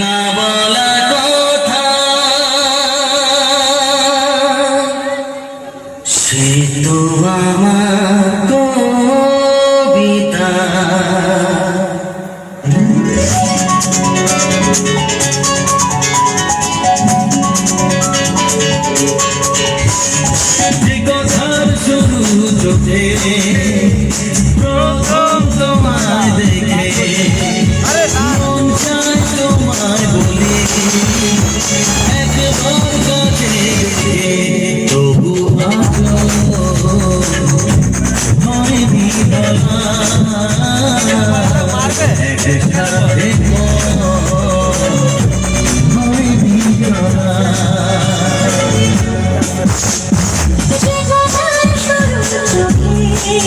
না বলা কথা সে তো আমার কবিতা। যে কথার শুরু চোখে প্রথম তোমায় দেখে মন চায় তোমায় বলি একবার কাছে তবু হয়নি বলা একসাথে হয়নি বলা। যে কথার শুরু চোখে